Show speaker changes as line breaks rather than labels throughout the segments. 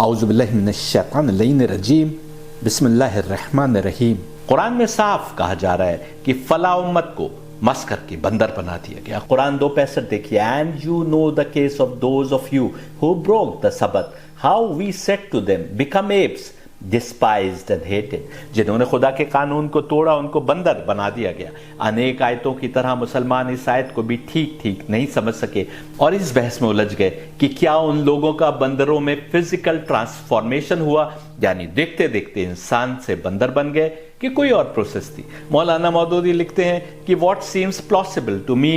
औज़ु बिल्लाहि मिनश शैतानिर रजीम, बिस्मिल्लाहिर रहमानिर रहीम। कुरान में साफ कहा जा रहा है कि फला उम्मत को मस करके बंदर बना दिया गया। कुरान 2:65 देखिए, and you know the case of those of you who broke the Sabbath, how we said to them become apes, despised and hated. जिन्होंने खुदा के कानून को तोड़ा उनको बंदर बना दिया गया। अनेक आयतों की तरह मुसलमान इस आयत को भी ठीक ठीक नहीं समझ सके और इस बहस में उलझ गए कि क्या उन लोगों का बंदरों में फिजिकल ट्रांसफॉर्मेशन हुआ, यानी देखते देखते इंसान से बंदर बन गए, कि कोई और प्रोसेस थी। मौलाना मौदूदी लिखते हैं कि what seems plausible to me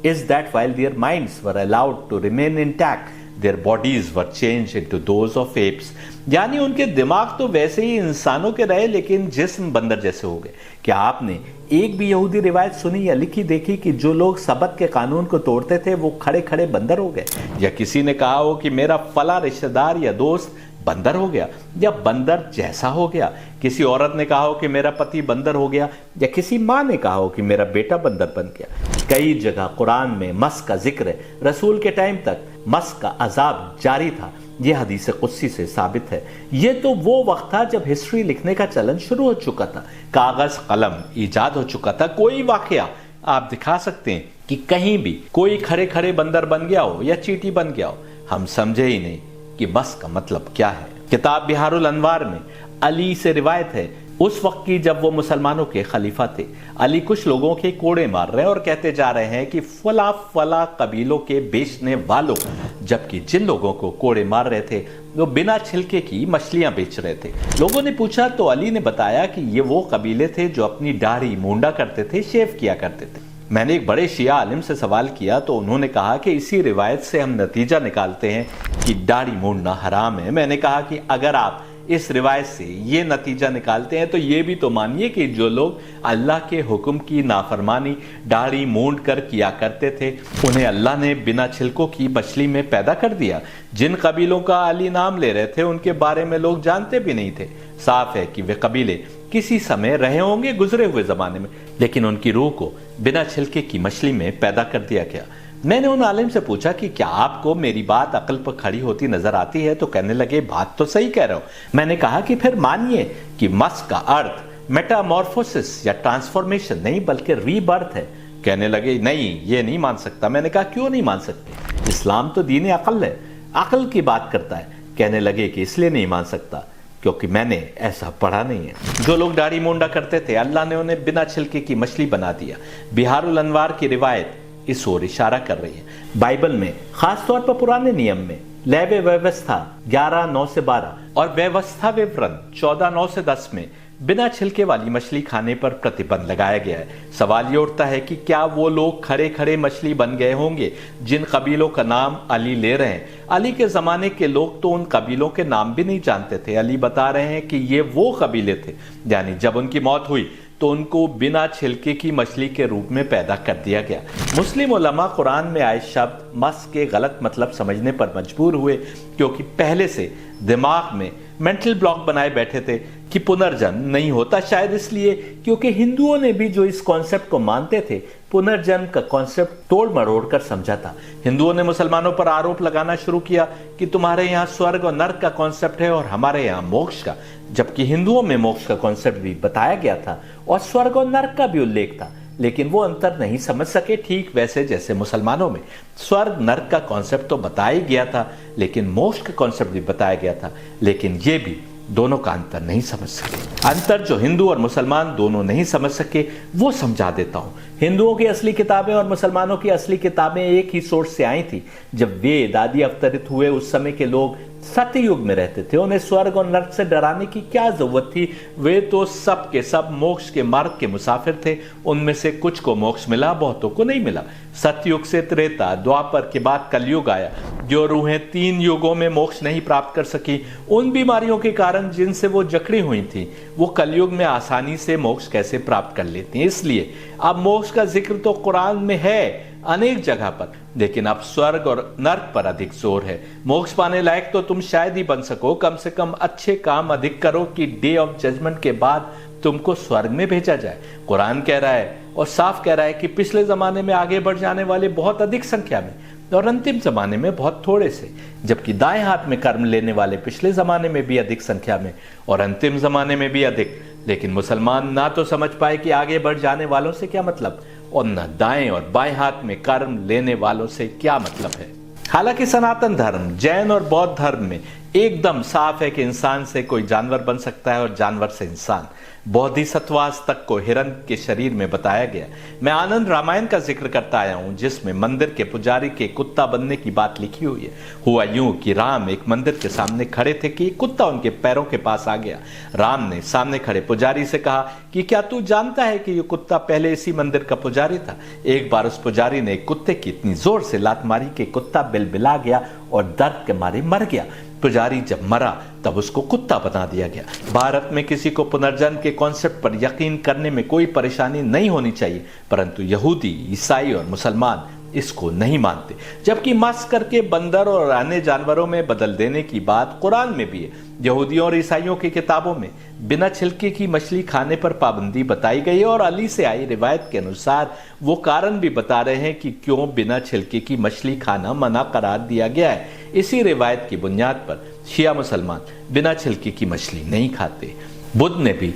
is that while their minds were allowed to remain intact, their bodies were changed into those of apes। यानी उनके दिमाग तो वैसे ही इंसानों के रहे लेकिन जिस्म बंदर जैसे हो गए। क्या आपने एक भी यहूदी रिवायत सुनी या लिखी देखी कि जो लोग सबत के कानून को तोड़ते थे वो खड़े खड़े बंदर हो गए? या किसी ने कहा हो कि मेरा फला रिश्तेदार या दोस्त बंदर हो गया या बंदर जैसा हो गया? किसी औरत ने कहा हो कि मेरा पति बंदर हो गया, या किसी माँ ने कहा हो कि मेरा बेटा बंदर बन गया। कई जगह कुरान में मस का जिक्र है। रसूल के टाइम तक मस का अजाब जारी था। यह हदीस कुदसी से साबित है। यह तो वो वक्त था जब हिस्ट्री लिखने का चलन शुरू हो चुका था, कागज कलम ईजाद हो चुका था। कोई वाकया आप दिखा सकते हैं कि कहीं भी कोई खड़े खड़े बंदर बन गया हो या चींटी बन गया हो? हम समझे ही नहीं कि मस का मतलब क्या है। किताब बिहारुल अनवार में अली से रिवायत है उस वक्त की जब वो मुसलमानों के खलीफा थे। अली कुछ लोगों के कोड़े मार रहे हैं और कहते जा रहे हैं कि फला फला कबीलों के बेचने वालों, जबकि जिन लोगों को कोड़े मार रहे थे वो बिना छिलके की मछलियां बेच रहे थे। लोगों ने पूछा तो अली ने बताया कि ये वो कबीले थे जो अपनी दाढ़ी मूंडा करते थे, शेव किया करते थे। मैंने एक बड़े शिया आलिम से सवाल किया तो उन्होंने कहा कि इसी रिवायत से हम नतीजा निकालते हैं कि दाढ़ी मूंडना हराम है। मैंने कहा कि अगर आप इस रिवायत से ये नतीजा निकालते हैं तो ये भी तो मानिए कि जो लोग अल्लाह के हुक्म की नाफरमानी दाढ़ी मूंड कर किया करते थे उन्हें अल्लाह ने बिना छिलकों की मछली में पैदा कर दिया। जिन कबीलों का अली नाम ले रहे थे उनके बारे में लोग जानते भी नहीं थे। साफ है कि वे कबीले किसी समय रहे होंगे गुजरे हुए जमाने में, लेकिन उनकी रूह को बिना छिलके की मछली में पैदा कर दिया गया। मैंने उन आलिम से पूछा कि क्या आपको मेरी बात अकल पर खड़ी होती नजर आती है? तो कहने लगे बात तो सही कह रहे हो। मैंने कहा कि फिर मानिए कि मस का अर्थ मेटामॉर्फोसिस या ट्रांसफॉर्मेशन नहीं बल्कि रीबर्थ है। कहने लगे नहीं, ये नहीं मान सकता। मैंने कहा क्यों नहीं मान सकते? इस्लाम तो दीन अकल है, अकल की बात करता है। कहने लगे कि इसलिए नहीं मान सकता क्योंकि मैंने ऐसा पढ़ा नहीं है। जो लोग दाढ़ी मूंडा करते थे अल्लाह ने उन्हें बिना छिलके की मछली बना दिया। बिहारुल अनवार की रिवायत इस ओर इशारा कर रही है। बाइबल में खासतौर पर पुराने नियम में लैव व्यवस्था 11:9 से 12 और व्यवस्था विवरण 14:9 से 10 में बिना छिलके वाली मछली खाने पर प्रतिबंध लगाया गया है। सवाल ये उठता है कि क्या वो लोग खड़े खड़े मछली बन गए होंगे जिन कबीलों का नाम अली ले रहे हैं? अली के जमाने के लोग तो उन कबीलों के नाम भी नहीं जानते थे। अली बता रहे हैं कि ये वो कबीले थे, यानी जब उनकी मौत हुई तो उनको बिना छिलके की मछली के रूप में पैदा कर दिया गया। मुस्लिम उलमा कुरान में आए शब्द मस के गलत मतलब समझने पर मजबूर हुए क्योंकि पहले से दिमाग में मेंटल ब्लॉक बनाए बैठे थे कि पुनर्जन्म नहीं होता। शायद इसलिए क्योंकि हिंदुओं ने भी जो इस कॉन्सेप्ट को मानते थे पुनर्जन्म का कॉन्सेप्ट तोड़ मरोड़ कर समझा था। हिंदुओं ने मुसलमानों पर आरोप लगाना शुरू किया कि तुम्हारे यहाँ स्वर्ग और नर्क का कॉन्सेप्ट है और हमारे यहाँ मोक्ष का, जबकि हिंदुओं में मोक्ष का कॉन्सेप्ट भी बताया गया था और स्वर्ग और नर्क का भी उल्लेख था, लेकिन वो अंतर नहीं समझ सके। ठीक वैसे जैसे मुसलमानों में स्वर्ग नर्क का कॉन्सेप्ट तो बताया गया था लेकिन मोक्ष का कॉन्सेप्ट भी बताया गया था, लेकिन ये भी दोनों का अंतर नहीं समझ सके। अंतर जो हिंदू और मुसलमान दोनों नहीं समझ सके वो समझा देता हूं। हिंदुओं की असली किताबें और मुसलमानों की असली किताबें एक ही सोर्स से आई थी। जब वेद आदि अवतरित हुए उस समय के लोग सत्ययुग में रहते थे। उन्हें स्वर्ग और नर्क से डराने की क्या जरूरत थी? वे तो सब के सब मोक्ष के मार्ग के मुसाफिर थे। उनमें से कुछ को मोक्ष मिला, बहुतों को नहीं मिला। सतयुग से त्रेता द्वापर के बाद कलयुग आया। जो रूहें 3 युगों में मोक्ष नहीं प्राप्त कर सकी उन बीमारियों के कारण जिनसे वो जकड़ी हुई थी, वो कलयुग में आसानी से मोक्ष कैसे प्राप्त कर लेती हैं? इसलिए अब मोक्ष का जिक्र तो कुरान में है अनेक जगह पर, लेकिन अब स्वर्ग और नर्क पर अधिक जोर है। मोक्ष पाने लायक तो तुम शायद ही बन सको, कम से कम अच्छे काम अधिक करो कि डे ऑफ जजमेंट के बाद तुमको स्वर्ग में भेजा जाए। कुरान कह रहा है और साफ कह रहा है कि पिछले जमाने में आगे बढ़ जाने वाले बहुत अधिक संख्या में और अंतिम जमाने में बहुत थोड़े से, जबकि दाएं हाथ में कर्म लेने वाले पिछले जमाने में भी अधिक संख्या में और अंतिम जमाने में भी अधिक। लेकिन मुसलमान ना तो समझ पाए कि आगे बढ़ जाने वालों से क्या मतलब और न दाएं और बाएं हाथ में कर्म लेने वालों से क्या मतलब है। हालांकि सनातन धर्म, जैन और बौद्ध धर्म में एकदम साफ है कि इंसान से कोई जानवर बन सकता है और जानवर से इंसान। बोधिसत्वास तक को हिरण के शरीर में बताया गया। मैं आनंद रामायण का जिक्र करता आया हूं, जिसमें मंदिर के पुजारी के कुत्ता बनने की बात लिखी हुई है। हुआ यूं कि राम एक मंदिर के सामने खड़े थे कि कुत्ता उनके पैरों के पास आ गया। राम ने सामने खड़े पुजारी से कहा कि क्या तू जानता है कि ये कुत्ता पहले इसी मंदिर का पुजारी था। एक बार उस पुजारी ने कुत्ते की इतनी जोर से लात मारी कि कुत्ता बिलबिला गया और दर्द के मारे मर गया। पुजारी जब मरा तब उसको कुत्ता बना दिया गया। भारत में किसी को पुनर्जन्म के कॉन्सेप्ट पर यकीन करने में कोई परेशानी नहीं होनी चाहिए, परंतु यहूदी, ईसाई और मुसलमान इसको नहीं मानते। जबकि मस करके बंदर और अन्य जानवरों में बदल देने की बात कुरान में भी है। यहूदियों और ईसाइयों की किताबों में बिना छिलके की मछली खाने पर पाबंदी बताई गई है और अली से आई रिवायत के अनुसार वो कारण भी बता रहे हैं कि क्यों बिना छिलके की मछली खाना मना करार दिया गया है। इसी रिवायत की बुनियाद पर शिया मुसलमान बिना छिलके की मछली नहीं खाते। बुद्ध ने भी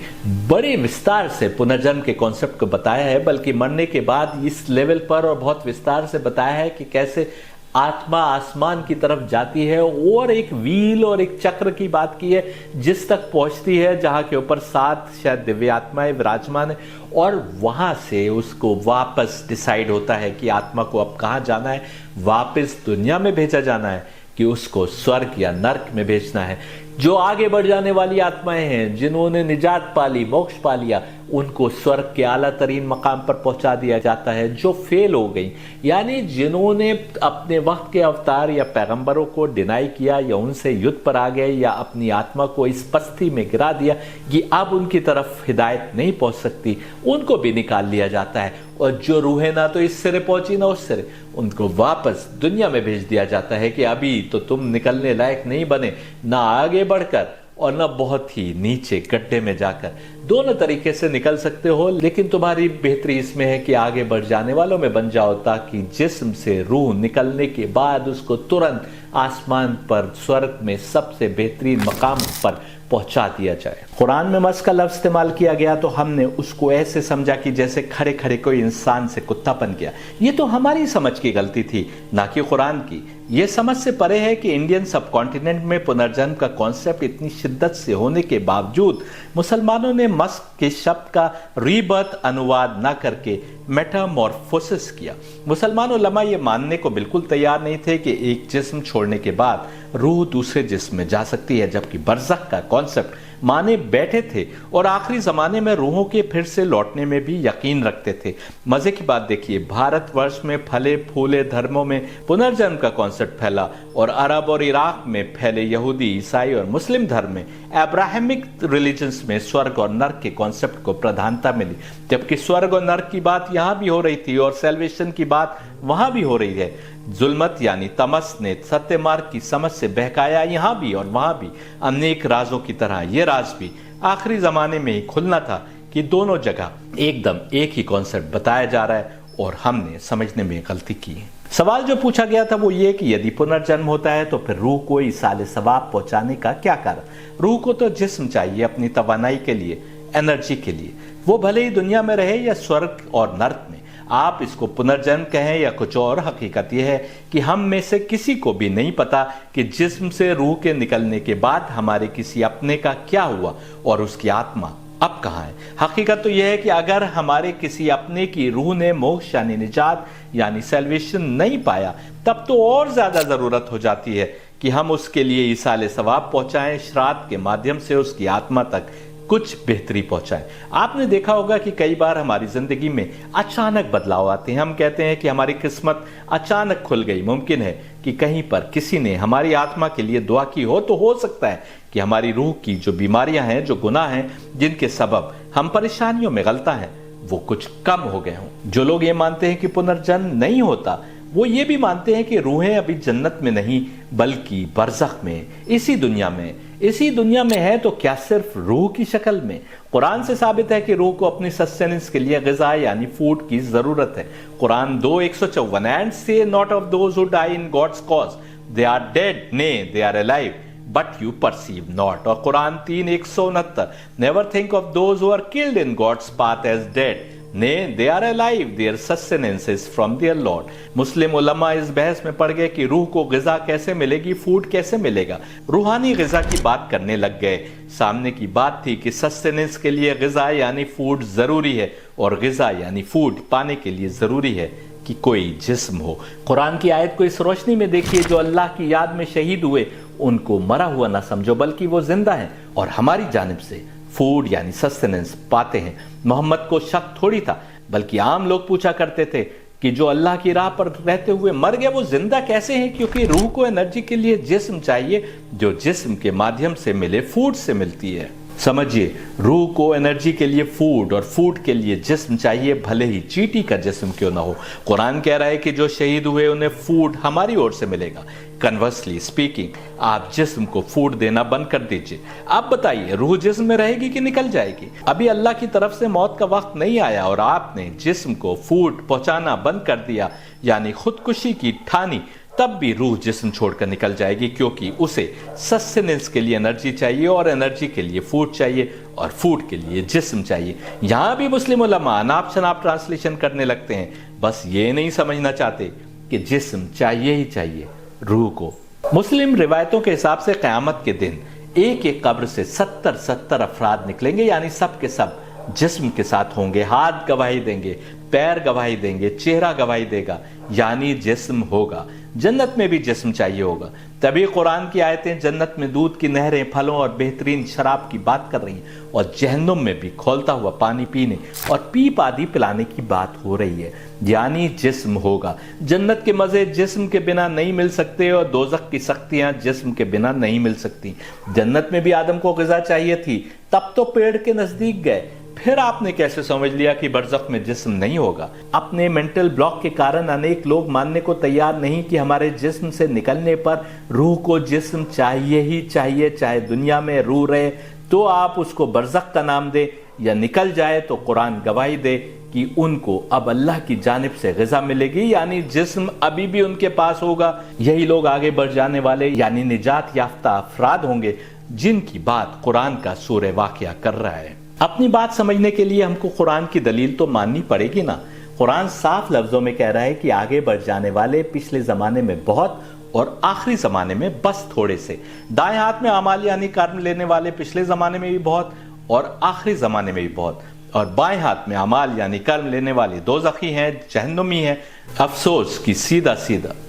बड़े विस्तार से पुनर्जन्म के कॉन्सेप्ट को बताया है, बल्कि मरने के बाद इस लेवल पर और बहुत विस्तार से बताया है कि कैसे आत्मा आसमान की तरफ जाती है और एक व्हील और एक चक्र की बात की है जिस तक पहुंचती है जहां के ऊपर 7 शायद दिव्य आत्माएं विराजमान है और वहां से उसको वापस डिसाइड होता है कि आत्मा को अब कहां जाना है, वापस दुनिया में भेजा जाना है कि उसको स्वर्ग या नरक में भेजना है। जो आगे बढ़ जाने वाली आत्माएं हैं, जिन्होंने निजात पाली, मोक्ष पा लिया, उनको स्वर्ग के आला तरीन मकाम पर पहुंचा दिया जाता है। जो फेल हो गई, यानी जिन्होंने अपने वक्त के अवतार या पैगंबरों को डिनाई किया या उनसे युद्ध पर आ गए या अपनी आत्मा को इस पस्ती में गिरा दिया कि अब उनकी तरफ हिदायत नहीं पहुंच सकती, उनको भी निकाल लिया जाता है। और जो रूहें ना तो इस सिरे पहुंची ना उस सिरे, उनको वापस दुनिया में भेज दिया जाता है कि अभी तो तुम निकलने लायक नहीं बने, ना आगे बढ़कर और ना बहुत ही नीचे गड्ढे में जाकर। दोनों तरीके से निकल सकते हो, लेकिन तुम्हारी बेहतरी इसमें है कि आगे बढ़ जाने वालों में बन जाओ, ताकि जिस्म से रूह निकलने के बाद उसको तुरंत आसमान पर, स्वर्ग में सबसे बेहतरीन मकाम पर पहुंचा दिया जाए। कुरान में मस का लफ्ज इस्तेमाल किया गया तो हमने उसको ऐसे समझा कि जैसे खड़े खड़े कोई इंसान से कुत्ता बन गया। ये तो हमारी समझ की गलती थी, ना कि कुरान की। ये समझ से परे है कि इंडियन सब कॉन्टिनेंट में पुनर्जन्म का कॉन्सेप्ट इतनी शिद्दत से होने के बावजूद मुसलमानों ने मस के शब्द का रीबर्थ अनुवाद न करके मेटामॉर्फोसिस किया। मुसलमान उलमा ये मानने को बिल्कुल तैयार नहीं थे कि एक जिस्म छोड़ने के बाद रूह दूसरे जिस्म में जा सकती है, जबकि बरज़ख का कॉन्सेप्ट माने बैठे थे और आखिरी जमाने में रूहों के फिर से लौटने में भी यकीन रखते थे। मजे की बात देखिए, भारतवर्ष में फले फूले धर्मों में पुनर्जन्म का कॉन्सेप्ट फैला और अरब और इराक में फैले यहूदी, ईसाई और मुस्लिम धर्म में, अब्राहमिक रिलीजन्स में स्वर्ग और नर्क के कॉन्सेप्ट को प्रधानता मिली। जबकि स्वर्ग और नर्क की बात यहाँ भी हो रही थी और सेल्वेशन की बात वहां भी हो रही है। जुल्मत यानी तमस ने सत्य मार्ग की समझ से बहकाया यहाँ भी और वहां भी। अनेक राजों की तरह ये राज भी आखिरी जमाने में ही खुलना था कि दोनों जगह एकदम एक ही कॉन्सेप्ट बताया जा रहा है और हमने समझने में गलती की है। सवाल जो पूछा गया था वो ये कि यदि पुनर्जन्म होता है तो फिर रूह को इसाले सवाब पहुंचाने का क्या कारण। रूह को तो जिस्म चाहिए अपनी तवानाई के लिए, एनर्जी के लिए, वो भले ही दुनिया में रहे या स्वर्ग और नर्क में। आप इसको पुनर्जन्म कहें या कुछ और, हकीकत यह है कि हम में से किसी को भी नहीं पता कि जिस्म से रूह के निकलने के बाद हमारे किसी अपने का क्या हुआ और उसकी आत्मा अब कहाँ है। हकीकत तो यह है कि अगर हमारे किसी अपने की रूह ने मोक्ष यानी निजात यानी सैल्वेशन नहीं पाया, तब तो और ज्यादा जरूरत हो जाती है कि हम उसके लिए इसाले सवाब पहुंचाएं, श्राद्ध के माध्यम से उसकी आत्मा तक कुछ बेहतरी पहुंचाएं। आपने देखा होगा कि कई बार हमारी जिंदगी में अचानक बदलाव आते हैं। हम कहते हैं कि हमारी किस्मत अचानक खुल गई। मुमकिन है कि कहीं पर किसी ने हमारी आत्मा के लिए दुआ की हो, तो हो सकता है कि हमारी रूह की जो बीमारियां हैं, जो गुनाह हैं, जिनके सबब हम परेशानियों में गलता हैं, वो कुछ कम हो गए हों। जो लोग ये मानते हैं कि पुनर्जन्म नहीं होता, وہ یہ بھی مانتے ہیں کہ روحیں ابھی جنت میں نہیں بلکہ برزخ میں، اسی دنیا میں ہے، تو کیا صرف روح کی شکل میں؟ قرآن سے ثابت ہے کہ روح کو اپنی سسٹیننس کے لیے غذا یعنی فوڈ کی ضرورت ہے۔ قرآن 2:154 "And say not of those who die in God's cause, they are dead, nay, they are alive, but you perceive not"، اور قرآن 3:169 "Never think of those who are killed in God's path as dead, nay, they are alive, their sustenance is from their Lord"۔ مسلم علماء اس بحث میں پڑ گئے کہ روح کو غذا کیسے ملے گی، فوڈ کیسے ملے گا۔ روحانی غذا کی بات کرنے لگ گئے۔ سامنے کی بات تھی کہ سسٹیننس کے لیے غذا یعنی فوڈ ضروری ہے، اور غذا یعنی فوڈ پانے کے لیے ضروری ہے کہ کوئی جسم ہو۔ قرآن کی آیت کو اس روشنی میں دیکھیے، جو اللہ کی یاد میں شہید ہوئے ان کو مرا ہوا نہ سمجھو بلکہ وہ زندہ ہیں اور ہماری جانب سے فوڈ یعنی سسٹیننس پاتے ہیں۔ محمد کو شک تھوڑی تھا، بلکہ عام لوگ پوچھا کرتے تھے کہ جو اللہ کی راہ پر رہتے ہوئے مر گئے وہ زندہ کیسے ہیں، کیونکہ روح کو انرجی کے لیے جسم چاہیے جو جسم کے مادھیم سے ملے، فوڈ سے ملتی ہے۔ سمجھیے، روح کو انرجی کے لیے فوڈ اور فوڈ کے لیے جسم چاہیے، بھلے ہی چیٹی کا جسم کیوں نہ ہو۔ قرآن کہہ رہا ہے کہ جو شہید ہوئے انہیں فوڈ ہماری اور سے ملے گا۔ کنورسلی اسپیکنگ، آپ جسم کو فوڈ دینا بند کر دیجئے۔ آپ بتائیے، روح جسم میں رہے گی کہ نکل جائے گی؟ ابھی اللہ کی طرف سے موت کا وقت نہیں آیا اور آپ نے جسم کو فوڈ پہنچانا بند کر دیا، یعنی خودکشی کی ٹھانی، تب بھی روح جسم چھوڑ کر نکل جائے گی، کیونکہ اسے سسٹیننس کے لیے انرجی چاہیے اور انرجی کے لیے فوڈ چاہیے اور فوڈ کے لیے جسم چاہیے۔ یہاں بھی مسلم علماء ناپ شناپ ٹرانسلیشن کرنے لگتے ہیں، بس یہ نہیں سمجھنا چاہتے کہ جسم چاہیے ہی چاہیے روح کو۔ مسلم روایتوں کے حساب سے قیامت کے دن ایک ایک قبر سے 70 افراد نکلیں گے، یعنی سب کے سب جسم کے ساتھ ہوں گے، ہاتھ گواہی دیں گے، پیر گواہی دیں گے، چہرہ گواہی دے گا، یعنی جسم ہوگا۔ جنت میں بھی جسم چاہیے ہوگا، تبھی قرآن کی آیتیں جنت میں دودھ کی نہریں، پھلوں اور بہترین شراب کی بات کر رہی ہیں، اور جہنم میں بھی کھولتا ہوا پانی پینے اور پیپ آدی پلانے کی بات ہو رہی ہے، یعنی جسم ہوگا۔ جنت کے مزے جسم کے بنا نہیں مل سکتے اور دوزخ کی سختیاں جسم کے بنا نہیں مل سکتی۔ جنت میں بھی آدم کو غذا چاہیے تھی، تب تو پیڑ کے نزدیک گئے، پھر آپ نے کیسے سمجھ لیا کہ برزخ میں جسم نہیں ہوگا؟ اپنے مینٹل بلاک کے کارن انیک لوگ ماننے کو تیار نہیں کہ ہمارے جسم سے نکلنے پر روح کو جسم چاہیے ہی چاہیے، چاہے دنیا میں روح رہے تو آپ اس کو برزخ کا نام دے، یا نکل جائے تو قرآن گواہی دے کہ ان کو اب اللہ کی جانب سے غذا ملے گی، یعنی جسم ابھی بھی ان کے پاس ہوگا۔ یہی لوگ آگے بڑھ جانے والے یعنی نجات یافتہ افراد ہوں گے جن کی بات قرآن کا سورہ واقعہ کر رہا ہے۔ اپنی بات سمجھنے کے لیے ہم کو قرآن کی دلیل تو ماننی پڑے گی نا۔ قرآن صاف لفظوں میں کہہ رہا ہے کہ آگے بڑھ جانے والے پچھلے زمانے میں بہت اور آخری زمانے میں بس تھوڑے سے۔ دائیں ہاتھ میں اعمال یعنی کرم لینے والے پچھلے زمانے میں بھی بہت اور آخری زمانے میں بھی بہت، اور بائیں ہاتھ میں اعمال یعنی کرم لینے والے دوزخی ہیں، جہنمی ہیں۔ افسوس کہ سیدھا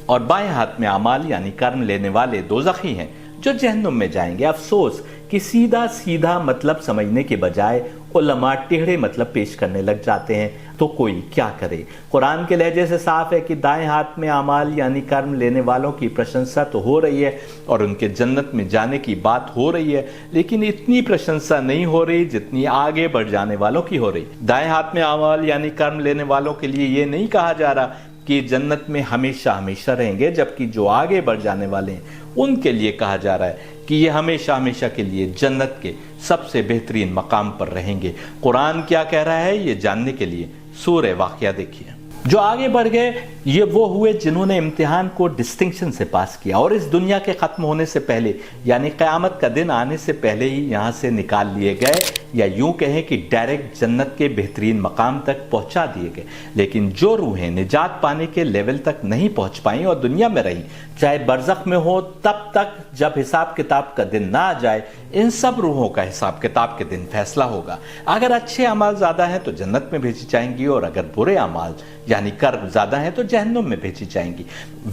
اور بائیں ہاتھ میں اعمال یعنی کرم لینے والے دوزخی ہیں جو جہنم میں جائیں گے۔ افسوس کہ سیدھا مطلب سمجھنے کے بجائے علماء ٹیڑھے مطلب پیش کرنے لگ جاتے ہیں، تو کوئی کیا کرے؟ قرآن کے لہجے سے صاف ہے کہ دائیں ہاتھ میں اعمال یعنی کرم لینے والوں کی پرشنسا تو ہو رہی ہے اور ان کے جنت میں جانے کی بات ہو رہی ہے، لیکن اتنی پرشنسا نہیں ہو رہی جتنی آگے بڑھ جانے والوں کی ہو رہی۔ دائیں ہاتھ میں اعمال یعنی کرم لینے والوں کے لیے یہ نہیں کہا جا رہا کہ جنت میں ہمیشہ ہمیشہ رہیں گے، جبکہ جو آگے بڑھ جانے والے ہیں ان کے لیے کہا جا رہا ہے کہ یہ ہمیشہ ہمیشہ کے لیے جنت کے سب سے بہترین مقام پر رہیں گے۔ قرآن کیا کہہ رہا ہے یہ جاننے کے لیے سورہ واقعہ دیکھیے۔ جو آگے بڑھ گئے یہ وہ ہوئے جنہوں نے امتحان کو ڈسٹنکشن سے پاس کیا اور اس دنیا کے ختم ہونے سے پہلے یعنی قیامت کا دن آنے سے پہلے ہی یہاں سے نکال لیے گئے، یا یوں کہیں کہ ڈائریکٹ جنت کے بہترین مقام تک پہنچا دیے گئے۔ لیکن جو روحیں نجات پانے کے لیول تک نہیں پہنچ پائیں اور دنیا میں رہیں، چاہے برزخ میں ہو تب تک جب حساب کتاب کا دن نہ آ جائے، ان سب روحوں کا حساب کتاب کے دن فیصلہ ہوگا۔ اگر اچھے اعمال زیادہ ہیں تو جنت میں بھیجی جائیں گی، اور اگر برے اعمال یعنی کرم زیادہ ہیں تو جہنم میں بھیجی جائیں گی۔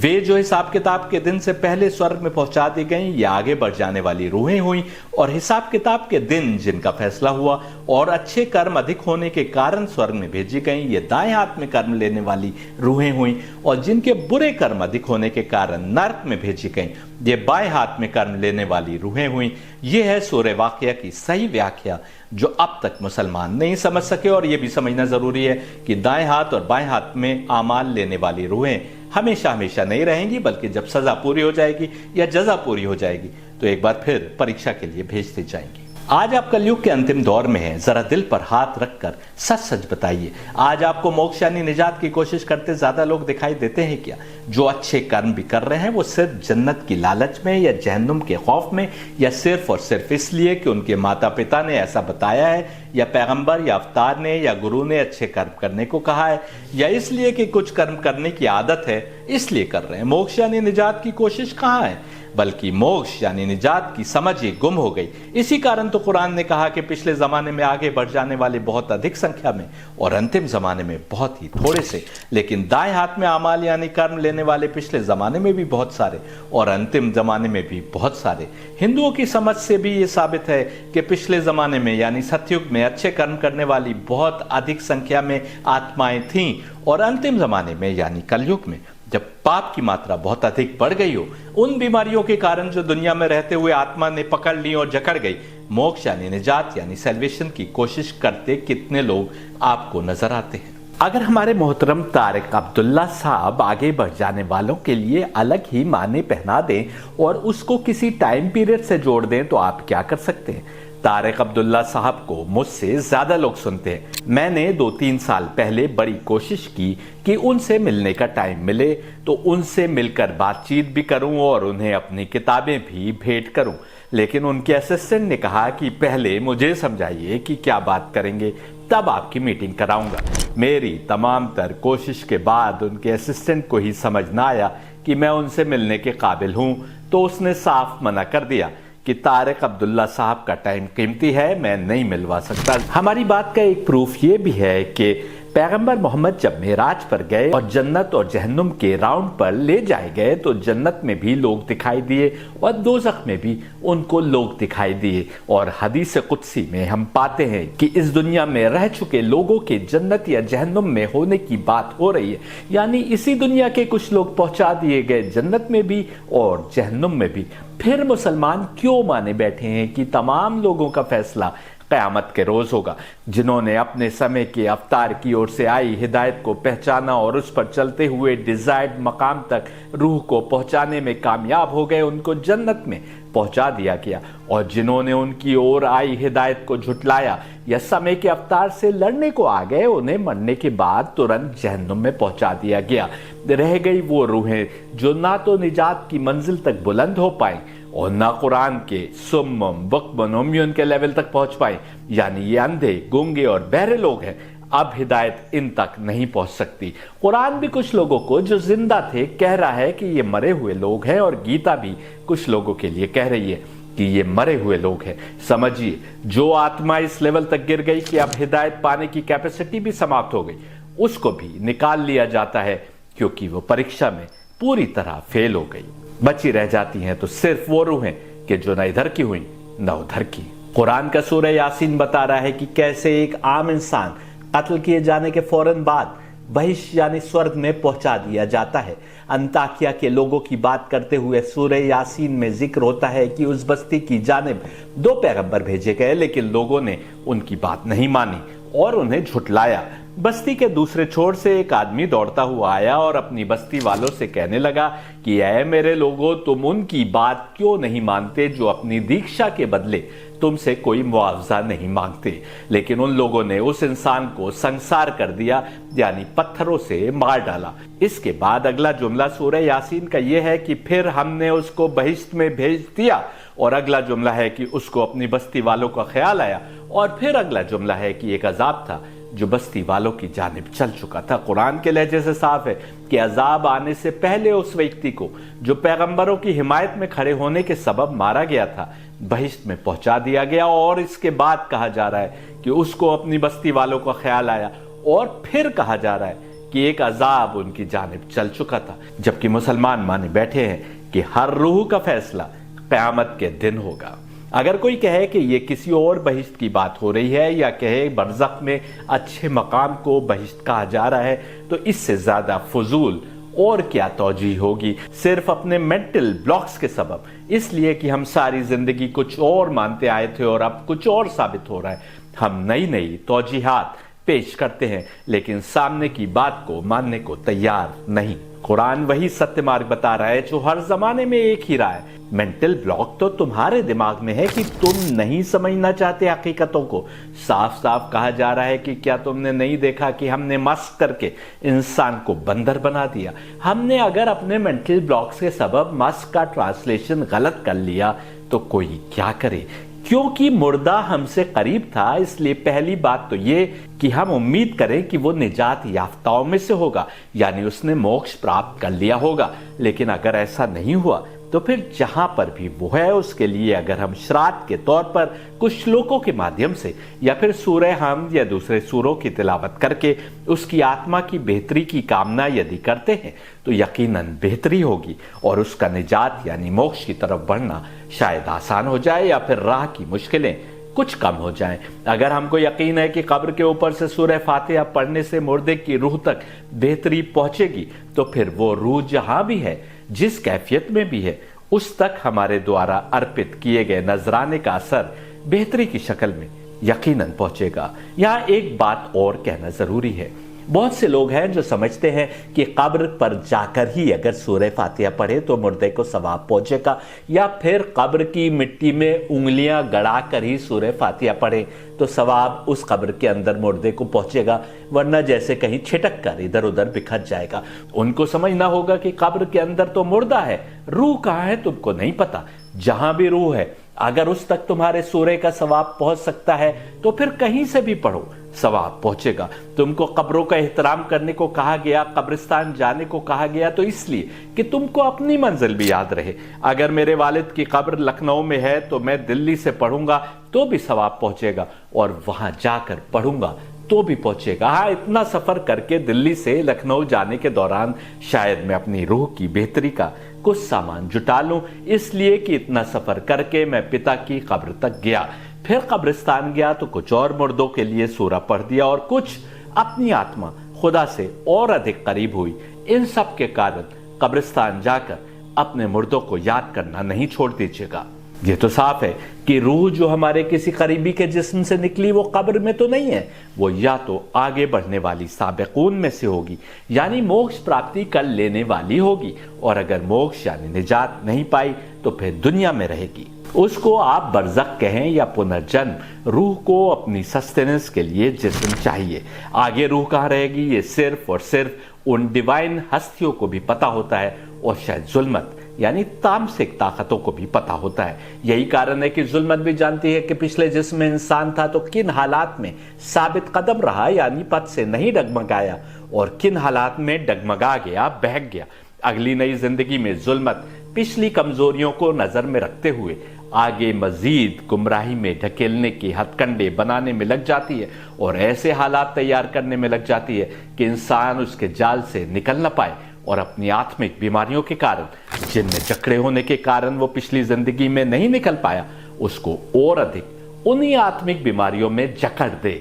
وہ جو حساب کتاب کے دن سے پہلے سورگ میں پہنچا دی گئیں یہ آگے بڑھ جانے والی روحیں ہوئیں، اور حساب کتاب کے دن جن کا فیصلہ ہوا اور اچھے کرم ادھک ہونے کے کارن سورگ میں بھیجی گئیں یہ دائیں ہاتھ میں کرم لینے والی روحیں ہوئیں، اور جن کے برے کرم ادھک ہونے کے کارن نرک میں بھیجی گئیں یہ بائیں ہاتھ میں کرم لینے والی روحیں ہوئیں۔ یہ ہے سورہ واقعہ کی صحیح ویاخیا جو اب تک مسلمان نہیں سمجھ سکے، اور یہ بھی سمجھنا ضروری ہے کہ دائیں ہاتھ اور بائیں ہاتھ میں اعمال لینے والی روحیں ہمیشہ ہمیشہ نہیں رہیں گی، بلکہ جب سزا پوری ہو جائے گی یا جزا پوری ہو جائے گی تو ایک بار پھر پریکشا کے لیے بھیج دی جائیں گی۔ آج آپ کلیوگ کے انتم دور میں ہیں، ذرا دل پر ہاتھ رکھ کر سچ سچ بتائیے، آج آپ کو موکش یعنی نجات کی کوشش کرتے زیادہ لوگ دکھائی دیتے ہیں کیا؟ جو اچھے کرم بھی کر رہے ہیں وہ صرف جنت کی لالچ میں یا جہنم کے خوف میں، یا صرف اور صرف اس لیے کہ ان کے ماتا پتا نے ایسا بتایا ہے، یا پیغمبر یا افطار نے یا گرو نے اچھے کرم کرنے کو کہا ہے، یا اس لیے کہ کچھ کرم کرنے کی عادت ہے اس لیے کر رہے ہیں؟ موکش یعنی نجات کی کوشش کہاں ہے؟ بلکہ موکش یعنی نجات کی سمجھ ہی گم ہو گئی۔ اسی کارن تو قرآن نے کہا کہ پچھلے زمانے میں آگے بڑھ جانے والے بہت ادھک سنکھیا میں اور انتم زمانے میں بہت ہی تھوڑے سے، لیکن دائیں ہاتھ میں اعمال یعنی کرم لینے والے پچھلے زمانے میں بھی بہت سارے اور انتم زمانے میں بھی بہت سارے۔ ہندوؤں کی سمجھ سے بھی یہ ثابت ہے کہ پچھلے زمانے میں یعنی ستیگ میں اچھے کرم کرنے والی بہت ادھک سنکھیا میں آتمائیں تھیں، اور انتم زمانے میں یعنی کلیگ میں جب پاپ کی ماترا بہت ادھک بڑھ گئی ہو، ان بیماریوں کے کارن جو دنیا میں رہتے ہوئے آتما نے پکڑ لی اور جکڑ گئی، موکش یعنی نجات یعنی سیلویشن کی کوشش کرتے کتنے لوگ آپ کو نظر آتے ہیں؟ اگر ہمارے محترم طارق عبداللہ صاحب آگے بڑھ جانے والوں کے لیے الگ ہی معنی پہنا دیں اور اس کو کسی ٹائم پیریڈ سے جوڑ دیں تو آپ کیا کر سکتے ہیں؟ طارق عبداللہ صاحب کو مجھ سے زیادہ لوگ سنتے ہیں۔ میں نے 2-3 سال پہلے بڑی کوشش کی کہ ان سے ملنے کا ٹائم ملے تو ان سے مل کر بات چیت بھی کروں اور انہیں اپنی کتابیں بھی بھیٹ کروں، لیکن ان کے اسسٹنٹ نے کہا کہ پہلے مجھے سمجھائیے کہ کیا بات کریں گے، تب آپ کی میٹنگ کراؤں گا۔ میری تمام تر کوشش کے بعد ان کے اسسٹنٹ کو ہی سمجھ نہ آیا کہ میں ان سے ملنے کے قابل ہوں، تو اس نے صاف منع کر دیا کہ طارق عبداللہ صاحب کا ٹائم قیمتی ہے، میں نہیں ملوا سکتا۔ ہماری بات کا ایک پروف یہ بھی ہے کہ پیغمبر محمد جب معراج پر گئے اور جنت اور جہنم کے راؤنڈ پر لے جائے گئے تو جنت میں بھی لوگ دکھائی دیے اور دوزخ میں بھی ان کو لوگ دکھائی دیے، اور حدیث قدسی میں ہم پاتے ہیں کہ اس دنیا میں رہ چکے لوگوں کے جنت یا جہنم میں ہونے کی بات ہو رہی ہے، یعنی اسی دنیا کے کچھ لوگ پہنچا دیے گئے جنت میں بھی اور جہنم میں بھی۔ پھر مسلمان کیوں مانے بیٹھے ہیں کہ تمام لوگوں کا فیصلہ قیامت کے روز ہوگا؟ جنہوں نے اپنے سمے کے افطار کی اور سے آئی ہدایت کو پہچانا اور اس پر چلتے ہوئے ڈیزائرڈ مقام تک روح کو پہنچانے میں کامیاب ہو گئے، ان کو جنت میں پہنچا دیا گیا، اور جنہوں نے ان کی اور آئی ہدایت کو جھٹلایا یا سمے کے افطار سے لڑنے کو آ گئے، انہیں مرنے کے بعد ترنت جہنم میں پہنچا دیا گیا۔ رہ گئی وہ روحیں جو نہ تو نجات کی منزل تک بلند ہو پائیں اور نہ قرآن کے سمم بکمن امیون کے لیول تک پہنچ پائیں، یعنی یہ اندھے، گونگے اور بہرے لوگ ہیں۔ اب ہدایت ان تک نہیں پہنچ سکتی۔ قرآن بھی کچھ لوگوں کو جو زندہ تھے کہہ رہا ہے کہ یہ مرے ہوئے لوگ ہیں، اور گیتا بھی کچھ لوگوں کے لیے کہہ رہی ہے کہ یہ مرے ہوئے لوگ ہیں۔ سمجھیے، جو آتما اس لیول تک گر گئی کہ اب ہدایت پانے کی کیپیسٹی بھی سماپت ہو گئی، اس کو بھی نکال لیا جاتا ہے کیونکہ وہ پریکشا میں پوری طرح فیل ہو گئی۔ بچی رہ جاتی ہیں تو صرف وہ روحیں کہ جو نہ ادھر کی ہوئیں نہ ادھر کی۔ قرآن کا سورہ یاسین بتا رہا ہے کہ کیسے ایک عام انسان قتل کیے جانے کے فوراً بعد بہش یعنی سورگ میں پہنچا دیا جاتا ہے۔ انطاکیہ کے لوگوں کی بات کرتے ہوئے سورہ یاسین میں ذکر ہوتا ہے کہ اس بستی کی جانب 2 پیغمبر بھیجے گئے، لیکن لوگوں نے ان کی بات نہیں مانی اور انہیں جھٹلایا۔ بستی کے دوسرے چھوڑ سے ایک آدمی دوڑتا ہوا آیا اور اپنی بستی والوں سے کہنے لگا کہ اے میرے لوگوں، تم ان کی بات کیوں نہیں مانتے جو اپنی دیکشا کے بدلے تم سے کوئی معاوضہ نہیں مانگتے؟ لیکن ان لوگوں نے اس انسان کو سنسار کر دیا، یعنی پتھروں سے مار ڈالا۔ اس کے بعد اگلا جملہ سورہ یاسین کا یہ ہے کہ پھر ہم نے اس کو بہشت میں بھیج دیا، اور اگلا جملہ ہے کہ اس کو اپنی بستی والوں کا خیال آیا، اور پھر اگلا جملہ ہے کہ ایک عذاب تھا جو بستی والوں کی جانب چل چکا تھا۔ قرآن کے لہجے سے صاف ہے کہ عذاب آنے سے پہلے اس ویکتی کو جو پیغمبروں کی حمایت میں کھڑے ہونے کے سبب مارا گیا تھا، بہشت میں پہنچا دیا گیا، اور اس کے بعد کہا جا رہا ہے کہ اس کو اپنی بستی والوں کا خیال آیا، اور پھر کہا جا رہا ہے کہ ایک عذاب ان کی جانب چل چکا تھا۔ جبکہ مسلمان مانے بیٹھے ہیں کہ ہر روح کا فیصلہ قیامت کے دن ہوگا۔ اگر کوئی کہے کہ یہ کسی اور بہشت کی بات ہو رہی ہے، یا کہے برزخ میں اچھے مقام کو بہشت کہا جا رہا ہے، تو اس سے زیادہ فضول اور کیا توجیہ ہوگی، صرف اپنے مینٹل بلاکس کے سبب، اس لیے کہ ہم ساری زندگی کچھ اور مانتے آئے تھے اور اب کچھ اور ثابت ہو رہا ہے۔ ہم نئی نئی توجیحات پیش کرتے ہیں لیکن سامنے کی بات کو ماننے کو تیار نہیں۔ कुरान वही सत्य मार्ग बता रहा है जो हर जमाने में एक ही रहा है। मेंटल ब्लॉक तो तुम्हारे दिमाग में है कि तुम नहीं समझना चाहते हकीकतों को। साफ साफ कहा जा रहा है कि क्या तुमने नहीं देखा कि हमने मस्क करके इंसान को बंदर बना दिया। हमने अगर अपने मेंटल ब्लॉक्स के सबब मस्क का ट्रांसलेशन गलत कर लिया तो कोई क्या करे। क्योंकि मुर्दा हमसे करीब था, इसलिए पहली बात तो ये कि हम उम्मीद करें कि वो निजात याफ्ताओं में से होगा, यानी उसने मोक्ष प्राप्त कर लिया होगा। लेकिन अगर ऐसा नहीं हुआ तो फिर जहां पर भी वो है उसके लिए अगर हम श्राद्ध के तौर पर कुछ श्लोकों के माध्यम से या फिर सूरह हमद या दूसरे सूरों की तिलावत करके उसकी आत्मा की बेहतरी की कामना यदि करते हैं तो यकीनन बेहतरी होगी और उसका निजात यानी मोक्ष की तरफ बढ़ना शायद आसान हो जाए या फिर राह की मुश्किलें कुछ कम हो जाएं। अगर हमको यकीन है कि कब्र के ऊपर से सूरह फातिहा पढ़ने से मुर्दे की रूह तक बेहतरी पहुंचेगी तो फिर वो रूह जहां भी है, जिस कैफियत में भी है, उस तक हमारे द्वारा अर्पित किए गए नजराने का असर बेहतरी की शक्ल में यकीनन पहुंचेगा। यहाँ एक बात और कहना जरूरी है। बहुत से लोग हैं जो समझते हैं कि कब्र पर जाकर ही अगर सूरह फातिहा पढ़े तो मुर्दे को सवाब पहुंचेगा, या फिर कब्र की मिट्टी में उंगलियां गड़ा कर ही सूरह फातिहा पढ़े तो सवाब उस कब्र के अंदर मुर्दे को पहुंचेगा, वरना जैसे कहीं छिटक कर इधर उधर बिखर जाएगा। उनको समझना होगा कि कब्र के अंदर तो मुर्दा है, रूह कहाँ है तुमको नहीं पता। जहां भी रूह है अगर उस तक तुम्हारे सूरह का सवाब पहुंच सकता है तो फिर कहीं से भी पढ़ो, सवाब पहुंचेगा। तुमको कब्रों का एहतराम करने को कहा गया, कब्रिस्तान जाने को कहा गया तो इसलिए कि तुमको अपनी मंजिल भी याद रहे। अगर मेरे वालिद की कब्र लखनऊ में है तो मैं दिल्ली से पढ़ूंगा तो भी सवाब पहुंचेगा और वहां जाकर पढ़ूंगा तो भी पहुंचेगा। हाँ, इतना सफर करके दिल्ली से लखनऊ जाने के दौरान शायद मैं अपनी रूह की बेहतरी का कुछ सामान जुटा लूं, इसलिए कि इतना सफर करके मैं पिता की कब्र तक गया, फिर कब्रिस्तान गया तो कुछ और मुर्दों के लिए सूरा पढ़ दिया और कुछ अपनी आत्मा खुदा से और अधिक करीब हुई। इन सब के कारण कब्रिस्तान जाकर अपने मुर्दों को याद करना नहीं छोड़ दीजिएगा। ये तो साफ है कि रूह जो हमारे किसी करीबी के जिस्म से निकली वो कब्र में तो नहीं है, वो या तो आगे बढ़ने वाली साबिकून में से होगी, यानी मोक्ष प्राप्ति कर लेने वाली होगी, और अगर मोक्ष यानी निजात नहीं पाई तो फिर दुनिया में रहेगी। उसको आप बरज़ख कहें या पुनर्जन्म, रूह को अपनी सस्टेनेंस के लिए जिस्म चाहिए। आगे रूह कहाँ रहेगी ये सिर्फ और सिर्फ उन डिवाइन हस्तियों को भी पता होता है, और शायद जुल्मत यानी तामसिक ताकतों को भी पता होता है। यही कारण है कि जुल्मत भी जानती है कि पिछले जिस्म में इंसान था तो किन हालात में साबित कदम रहा, यानी पथ से नहीं डगमगाया, और किन हालात में डगमगा गया, बहक गया। अगली नई जिंदगी में जुल्मत पिछली कमजोरियों को नजर में रखते हुए आगे मजीद गुमराही में ढकेलने के हथकंडे बनाने में लग जाती है और ऐसे हालात तैयार करने में लग जाती है कि इंसान उसके जाल से निकल न पाए और अपनी आत्मिक बीमारियों के कारण, जिनमें जकड़े होने के कारण वो पिछली जिंदगी में नहीं निकल पाया, उसको और अधिक उन्हीं आत्मिक बीमारियों में जकड़ दे।